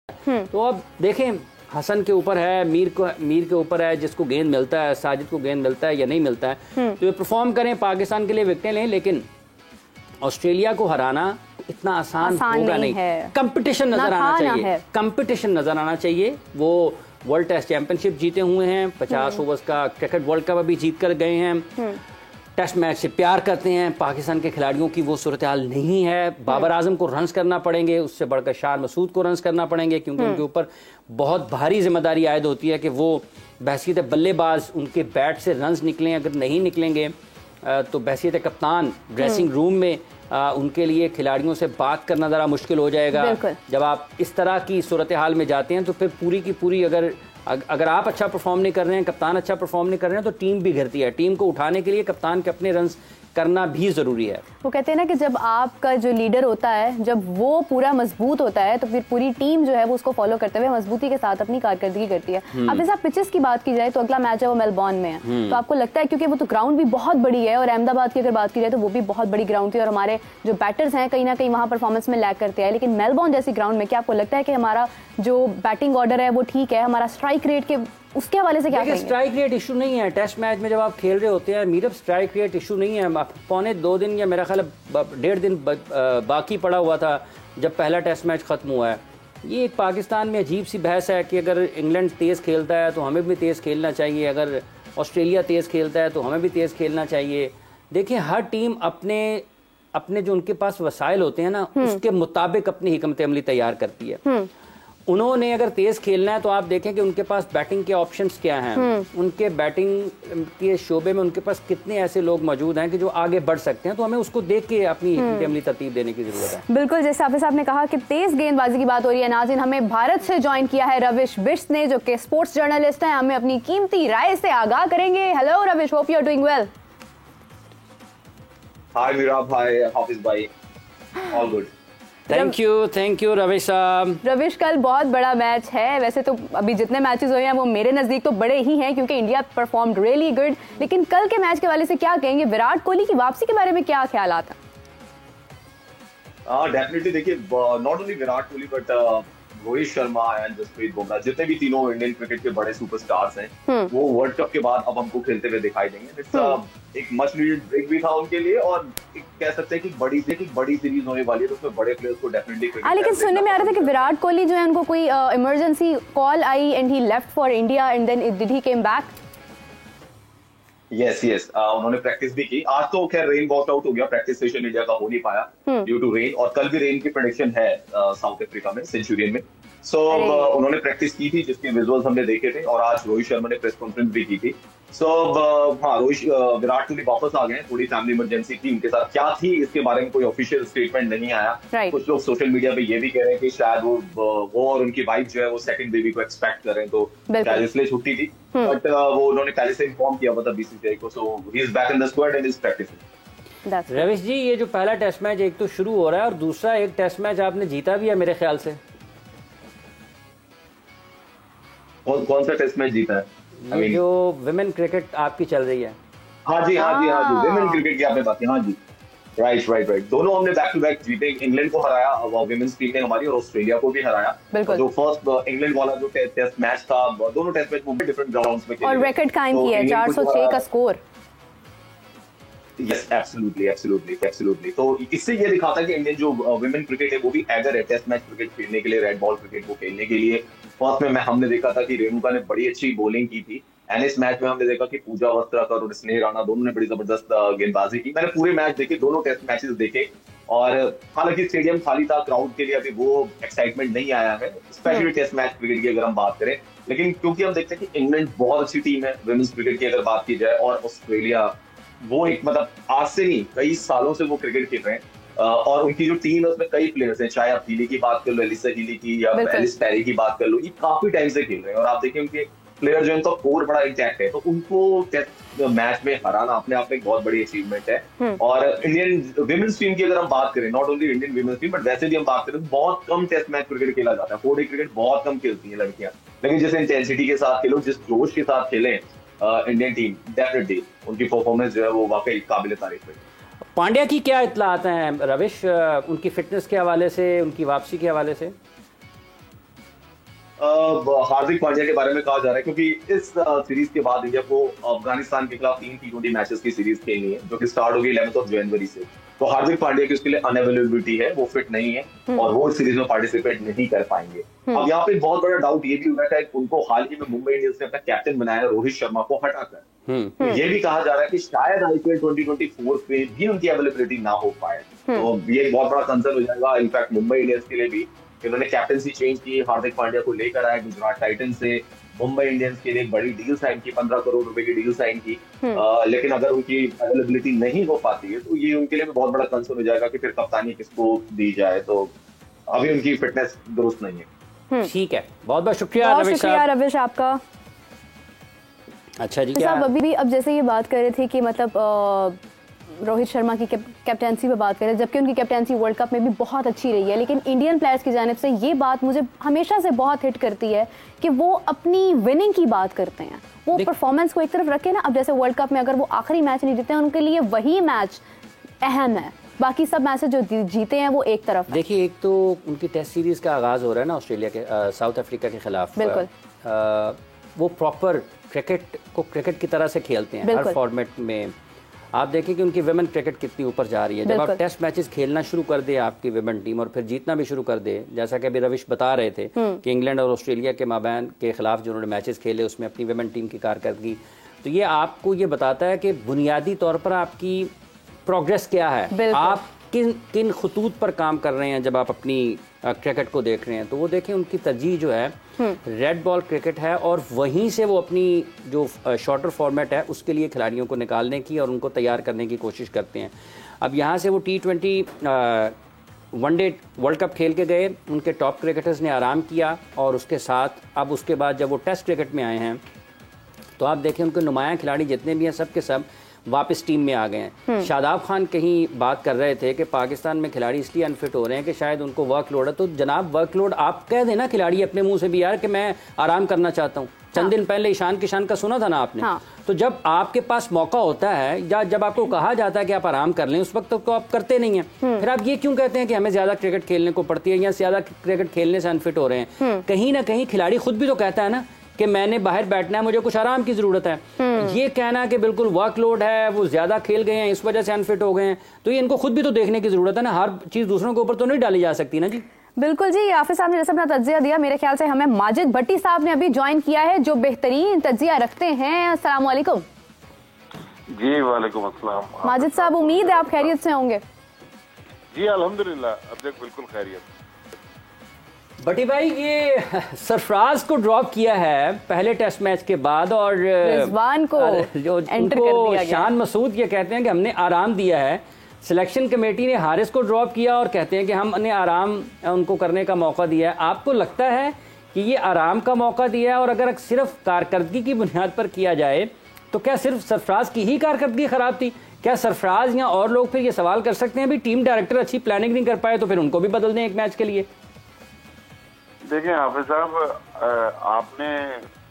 तो अब देखें, हसन के ऊपर है, मीर के ऊपर है, जिसको गेंद मिलता है, साजिद को गेंद मिलता है या नहीं मिलता है, तो ये परफॉर्म करें, पाकिस्तान के लिए विकेटें लें, लेकिन ऑस्ट्रेलिया को हराना इतना आसान होगा नहीं। कंपटीशन नजर आना चाहिए, कंपटीशन नजर आना चाहिए। वो वर्ल्ड टेस्ट चैंपियनशिप जीते हुए हैं, 50 ओवर्स का क्रिकेट वर्ल्ड कप अभी जीत कर गए हैं, टेस्ट मैच से प्यार करते हैं। पाकिस्तान के खिलाड़ियों की वो सूरत हाल नहीं है। बाबर आजम को रन्स करना पड़ेंगे, उससे बढ़कर शार मसूद को रन्स करना पड़ेंगे, क्योंकि उनके ऊपर बहुत भारी जिम्मेदारी आयद होती है कि वो बहसीत बल्लेबाज उनके बैट से रन्स निकलें। अगर नहीं निकलेंगे तो बहसीत कप्तान ड्रेसिंग रूम में उनके लिए खिलाड़ियों से बात करना ज़रा मुश्किल हो जाएगा। जब आप इस तरह की सूरत हाल में जाते हैं तो फिर पूरी की पूरी अगर आप अच्छा परफॉर्म नहीं कर रहे हैं, कप्तान अच्छा परफॉर्म नहीं कर रहे हैं, तो टीम भी गिरती है। टीम को उठाने के लिए कप्तान के अपने रन्स करना भी ज़रूरी है। वो कहते हैं ना कि जब आपका जो लीडर होता है, जब वो पूरा मजबूत होता है, तो फिर पूरी टीम जो है वो उसको फॉलो करते हुए मजबूती के साथ अपनी कारकर्दगी करती है। अब जैसे पिचेस की बात की जाए तो अगला मैच है वो मेलबॉर्न में है, तो आपको लगता है, क्योंकि वो तो ग्राउंड भी बहुत बड़ी है, और अहमदाबाद की अगर बात की जाए तो वो भी बहुत बड़ी ग्राउंड थी, और हमारे जो बैटर्स हैं कहीं ना कहीं वहाँ परफॉर्मेंस में लैग करते हैं, लेकिन मेलबॉर्न जैसी ग्राउंड में क्या आपको लगता है कि हमारा जो बैटिंग ऑर्डर है वो ठीक है? हमारा स्ट्राइक रेट के उसके हवाले से क्या कहेंगे? स्ट्राइक रेट इशू नहीं है टेस्ट मैच में जब आप खेल रहे होते हैं मीरब, स्ट्राइक रेट इशू नहीं है। पौने 2 दिन या मेरा ख्याल 1.5 दिन बाकी पड़ा हुआ था जब पहला टेस्ट मैच ख़त्म हुआ है। ये एक पाकिस्तान में अजीब सी बहस है कि अगर इंग्लैंड तेज़ खेलता है तो हमें भी तेज़ खेलना चाहिए, अगर ऑस्ट्रेलिया तेज़ खेलता है तो हमें भी तेज़ खेलना चाहिए। देखिए, हर टीम अपने जो उनके पास वसाइल होते हैं ना, उसके मुताबिक अपनी हिकमत अमली तैयार करती है। उन्होंने अगर तेज खेलना है तो आप देखें कि उनके पास बैटिंग के ऑप्शंस क्या हैं, उनके बैटिंग के शोबे में उनके पास कितने ऐसे लोग मौजूद हैं कि जो आगे बढ़ सकते हैं, तो हमें उसको देख के अपनी अमली तरतीब देने की जरूरत है। बिल्कुल, जैसे हाफिज साहब ने कहा कि तेज गेंदबाजी की बात हो रही है। नाज़रीन, हमें भारत से ज्वाइन किया है रविश बिष्ट ने, जो कि स्पोर्ट्स जर्नलिस्ट हैं, हमें अपनी कीमती राय से आगाह करेंगे। Hello Ravish, hope you are doing well. Hi Mirab, hi Hafiz भाई, all good. Thank you Ravish साहब। रविश, कल बहुत बड़ा मैच है। वैसे तो अभी जितने मैचेस हुए हैं वो मेरे नजदीक तो बड़े ही हैं, क्योंकि इंडिया परफॉर्म्ड रियली गुड, लेकिन कल के मैच के वाले से क्या कहेंगे? विराट कोहली की वापसी के बारे में क्या ख्यालात हैं? डेफिनेटली देखिए, not only Virat Kohli but Rohit Sharma and Jasprit Bumrah, जितने भी तीनों इंडियन क्रिकेट के बड़े सुपरस्टार्स हैं, वो वर्ल्ड कप के बाद अब हमको खेलते हुए दिखाई देंगे। एक मच नीडेड ब्रेक भी था उनके लिए, और कह सकते हैं कि बड़ी सीरीज होने वाली है, तो उसमें बड़े प्लेयर्स को डेफिनेटली क्रिकेट। लेकिन सुनने में आ रहा था कि विराट कोहली जो है उनको कोई इमरजेंसी कॉल आई and he left for India and then did he came back. Yes, उन्होंने प्रैक्टिस भी की। आज तो खैर रेन वॉक आउट हो गया, प्रैक्टिस सेशन इंडिया का हो नहीं पाया ड्यू टू रेन, और कल भी रेन की प्रेडिक्शन है साउथ अफ्रीका में, सेंचुरियन में। उन्होंने प्रैक्टिस की थी, जिसके विजुअल्स हमने देखे थे, और आज रोहित शर्मा ने प्रेस कॉन्फ्रेंस भी की थी। विराट कोहली वापस आ गए। थोड़ी फैमिली इमरजेंसी थी उनके साथ, क्या थी इसके बारे में कोई ऑफिशियल स्टेटमेंट नहीं आया। कुछ लोग सोशल मीडिया पे ये भी कह रहे हैं कि शायद वो और उनकी वाइफ जो है वो सेकंड बेबी को एक्सपेक्ट कर रहे हैं, तो शायद इसलिए छुट्टी थी। बट वो उन्होंने पहले से इन्फॉर्म किया हुआ था बीसीसीआई को, so he is back in the squad and is practising. Ravish ji, ये जो पहला टेस्ट मैच एक तो शुरू हो रहा है, और दूसरा एक टेस्ट मैच आपने जीता भी है मेरे ख्याल से। कौन सा टेस्ट मैच जीता है? ये जो विमेन क्रिकेट आपकी चल रही है। हाँ जी, विमेन क्रिकेट की आपने बात की। हाँ जी, राइट। दोनों हमने बैक टू बैक जीते। इंग्लैंड को हराया विमेन्स टीम ने हमारी, और ऑस्ट्रेलिया को भी हराया। जो फर्स्ट इंग्लैंड वाला जो टेस्ट मैच था, दोनों टेस्ट मैच में डिफरेंट ग्राउंड्स में खेले, और रिकॉर्ड कायम किया 406 का स्कोर। Yes, absolutely. तो इससे ये दिखाता है कि इंडियन जो विमेन क्रिकेट है वो भी एगर है टेस्ट मैच क्रिकेट खेलने के लिए, रेड बॉल क्रिकेट को खेलने के लिए। फर्स्ट में हमने देखा था कि रेणुका ने बड़ी अच्छी बॉलिंग की थी, एंड इस मैच में हमने देखा कि पूजा वस्त्राकर और स्नेह राणा दोनों ने बड़ी जबरदस्त गेंदबाजी की। मैंने पूरे मैच देखे, दोनों टेस्ट मैचेस देखे, और हालांकि स्टेडियम खाली था, क्राउड के लिए अभी वो एक्साइटमेंट नहीं आया है, स्पेशली टेस्ट मैच क्रिकेट की अगर हम बात करें। लेकिन क्योंकि हम देखते हैं कि इंग्लैंड बहुत अच्छी टीम है विमेन्स क्रिकेट की अगर बात की जाए, और ऑस्ट्रेलिया वो एक मतलब आज से नहीं कई सालों से वो क्रिकेट खेल रहे हैं, और उनकी जो टीम है उसमें कई प्लेयर्स हैं, चाहे आप हीली की बात कर लो, एलिसा हीली की, या एलिस पेरी की बात कर लो, ये काफी टाइम से खेल रहे हैं, और आप देखिए उनके प्लेयर जो इनका कोर बड़ा इंटैक्ट है, तो उनको टेस्ट मैच में हराना अपने आप में एक बहुत बड़ी अचीवमेंट है। और इंडियन विमेन्स टीम की अगर हम बात करें, not only Indian women's team but वैसे भी हम बात करें, बहुत कम टेस्ट मैच क्रिकेट खेला जाता है। 4 डे क्रिकेट बहुत कम खेलती है लड़कियां, लेकिन जिस इंटेंसिटी के साथ खेलो, जिस जोश के साथ खेले इंडियन टीम, डेफिनेटली उनकी परफॉर्मेंस जो है वो वाकई काबिल तारीफ है। पांड्या की क्या इत्तलात हैं रविश, उनकी फिटनेस के हवाले से, उनकी वापसी के हवाले से? हार्दिक पांड्या के बारे में कहा जा रहा है, क्योंकि इस सीरीज के बाद इंडिया को अफगानिस्तान के खिलाफ 3 T20 मैचेस की सीरीज खेलनी है, जो कि स्टार्ट होगी 11 जनवरी से। तो हार्दिक पांड्या की उसके लिए अनअवेलेबिलिटी है, वो फिट नहीं है और वो इस सीरीज में पार्टिसिपेट नहीं कर पाएंगे। अब यहाँ पे बहुत बड़ा डाउट ये भी उठा है, उनको हाल ही में मुंबई इंडियंस ने अपना कैप्टन बनाया रोहित शर्मा को हटाकर। तो ये भी कहा जा रहा है कि शायद IPL 2024 पे भी उनकी अवेलेबिलिटी ना हो पाए, तो ये बहुत बड़ा कंसर्न हो जाएगा इनफैक्ट मुंबई इंडियंस के लिए भी। इन्होंने कैप्टनसी चेंज की, हार्दिक पांड्या को लेकर आए गुजरात टाइटंस से, मुंबई इंडियंस के लिए एक बड़ी डील साइन की, 15 करोड़ रुपए की डील साइन की। लेकिन अगर उनकी अवेलेबिलिटी नहीं हो पाती है तो ये उनके लिए भी बहुत बड़ा कंसर्न हो जाएगा कि फिर कप्तानी किसको दी जाए। तो अभी उनकी फिटनेस दुरुस्त नहीं है। ठीक है, बहुत बहुत शुक्रिया रविश आपका। अच्छा जी, साहब अभी भी अब जैसे ये बात कर रहे थे कि मतलब रोहित शर्मा की कैप्टेंसी पे बात करें, जबकि उनकी कैप्टेंसी वर्ल्ड कप में भी बहुत अच्छी रही है, लेकिन इंडियन प्लेयर्स की जानिब से ये बात मुझे हमेशा से बहुत हिट करती है कि वो अपनी विनिंग की बात करते हैं, वो परफॉर्मेंस को एक तरफ रखे ना। अब जैसे वर्ल्ड कप में अगर वो आखिरी मैच नहीं जीते हैं, उनके लिए वही मैच अहम है, बाकी सब मैचेस जो जीते हैं वो एक तरफ। देखिए, एक तो उनकी टेस्ट सीरीज का आगाज हो रहा है ना ऑस्ट्रेलिया के साउथ अफ्रीका के खिलाफ। बिल्कुल वो प्रॉपर क्रिकेट को क्रिकेट की तरह से खेलते हैं हर फॉर्मेट में। आप देखें कि उनकी विमेन क्रिकेट कितनी ऊपर जा रही है। जब आप टेस्ट मैचेस खेलना शुरू कर दे आपकी विमेन टीम और फिर जीतना भी शुरू कर दे, जैसा कि अभी रविश बता रहे थे कि इंग्लैंड और ऑस्ट्रेलिया के माबैन के खिलाफ जो उन्होंने मैचेस खेले उसमें अपनी विमेन टीम की कारकर्दगी, तो ये आपको ये बताता है कि बुनियादी तौर पर आपकी प्रोग्रेस क्या है, आप किन खतूत पर काम कर रहे हैं। जब आप अपनी क्रिकेट को देख रहे हैं तो वो देखें उनकी तरजीह जो है रेड बॉल क्रिकेट है, और वहीं से वो अपनी जो शॉर्टर फॉर्मेट है उसके लिए खिलाड़ियों को निकालने की और उनको तैयार करने की कोशिश करते हैं। अब यहाँ से वो T20 वनडे वर्ल्ड कप खेल के गए, उनके टॉप क्रिकेटर्स ने आराम किया और उसके साथ अब उसके बाद जब वो टेस्ट क्रिकेट में आए हैं तो आप देखें उनके नुमायां खिलाड़ी जितने भी हैं सब के सब वापस टीम में आ गए हैं। शादाब खान कहीं बात कर रहे थे कि पाकिस्तान में खिलाड़ी इसलिए अनफिट हो रहे हैं कि शायद उनको वर्कलोड है। तो जनाब वर्कलोड आप कह देना खिलाड़ी अपने मुंह से भी यार कि मैं आराम करना चाहता हूँ। चंद दिन पहले ईशान किशान का सुना था ना आपने। तो जब आपके पास मौका होता है या जब आपको कहा जाता है कि आप आराम कर लें, उस वक्त तो आप करते नहीं हैं। फिर आप ये क्यों कहते हैं कि हमें ज्यादा क्रिकेट खेलने को पड़ती है या ज्यादा क्रिकेट खेलने से अनफिट हो रहे हैं। कहीं ना कहीं खिलाड़ी खुद भी तो कहता है ना कि मैंने बाहर बैठना है, मुझे कुछ आराम की जरूरत है। ये कहना कि बिल्कुल वर्कलोड है, वो ज्यादा खेल गए हैं इस वजह से अनफिट हो गए हैं, तो ये इनको खुद भी तो देखने की जरूरत है ना। हर चीज दूसरों के ऊपर तो नहीं डाली जा सकती ना जी। बिल्कुल जी, आफिस साहब ने जैसे अपना तज्जिया दिया, मेरे ख्याल से हमें माजिद भट्टी साहब ने अभी ज्वाइन किया है जो बेहतरीन तज्जिया रखते हैं। अस्सलाम वालेकुम। जी वालेकुम अस्सलाम। माजिद साहब, उम्मीद है आप खैरियत से होंगे। जी अल्हम्दुलिल्लाह, अब तक बिल्कुल खैरियत। बटी भाई, ये सरफराज को ड्रॉप किया है पहले टेस्ट मैच के बाद और रिजवान को जो उनको शान मसूद ये कहते हैं कि हमने आराम दिया है। सिलेक्शन कमेटी ने हारिस को ड्रॉप किया और कहते हैं कि हमने आराम उनको करने का मौका दिया है। आपको लगता है कि ये आराम का मौका दिया है? और अगर सिर्फ कारकर्दगी की बुनियाद पर किया जाए तो क्या सिर्फ सरफराज की ही कारकर्दगी खराब थी? क्या सरफराज या और लोग फिर ये सवाल कर सकते हैं भी टीम डायरेक्टर अच्छी प्लानिंग नहीं कर पाए तो फिर उनको भी बदल दें एक मैच के लिए? देखिए हाफिज साहब, आपने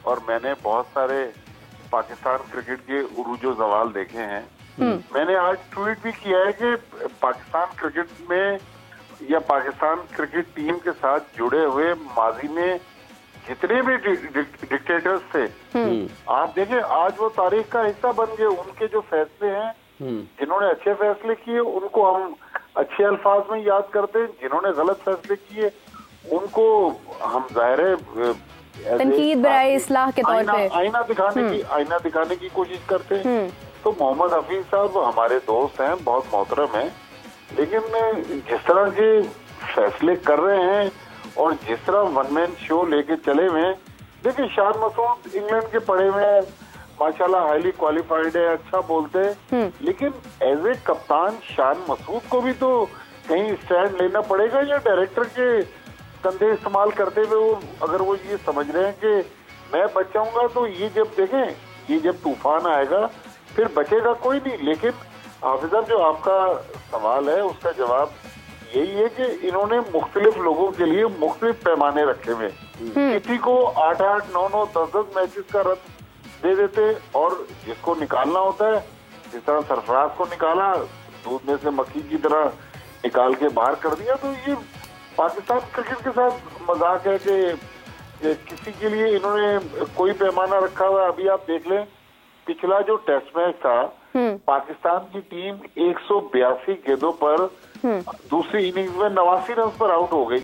और मैंने बहुत सारे पाकिस्तान क्रिकेट के उरूजो जवाल देखे हैं। मैंने आज ट्वीट भी किया है कि पाकिस्तान क्रिकेट में या पाकिस्तान क्रिकेट टीम के साथ जुड़े हुए माजी में जितने भी डिक्टेटर्स थे, आप देखें आज वो तारीख का हिस्सा बन गए। उनके जो फैसले हैं, जिन्होंने अच्छे फैसले किए उनको हम अच्छे अल्फाज में याद करते हैं, जिन्होंने गलत फैसले किए उनको हम जाहिर है तनकीद बराए इस्लाह के तौर पे आईना दिखाने की कोशिश करते हैं। तो मोहम्मद हफीज साहब हमारे दोस्त हैं, बहुत मोहतरम हैं, लेकिन जिस तरह के फैसले कर रहे हैं और जिस तरह वन मैन शो लेके चले हुए हैं, देखिए शान मसूद इंग्लैंड के पढ़े हुए हैं, माशाल्लाह हाईली क्वालिफाइड है, अच्छा बोलते हैं, लेकिन एज ए कप्तान शान मसूद को भी तो कहीं स्टैंड लेना पड़ेगा। या डायरेक्टर के कंधे इस्तेमाल करते हुए अगर वो ये समझ रहे हैं कि मैं बच जाऊंगा, तो ये जब देखें, ये जब तूफान आएगा फिर बचेगा कोई नहीं। लेकिन हाफिज साहब, जो आपका सवाल है उसका जवाब यही है कि इन्होंने मुख्तलिफ लोगों के लिए मुख्तलिफ पैमाने रखे हुए। किसी को 8-8, 9-9, 10-10 मैचेस का रद्द दे देते और जिसको निकालना होता है, जिस तरह सरफराज को निकाला, दूध में से मक्खी की तरह निकाल के बाहर कर दिया। तो ये पाकिस्तान क्रिकेट के साथ मजाक है कि किसी के लिए इन्होंने कोई पैमाना रखा हुआ है? अभी आप देख लें, पिछला जो टेस्ट मैच था, पाकिस्तान की टीम 182 गेंदों पर दूसरी इनिंग्स में 89 रन पर आउट हो गई।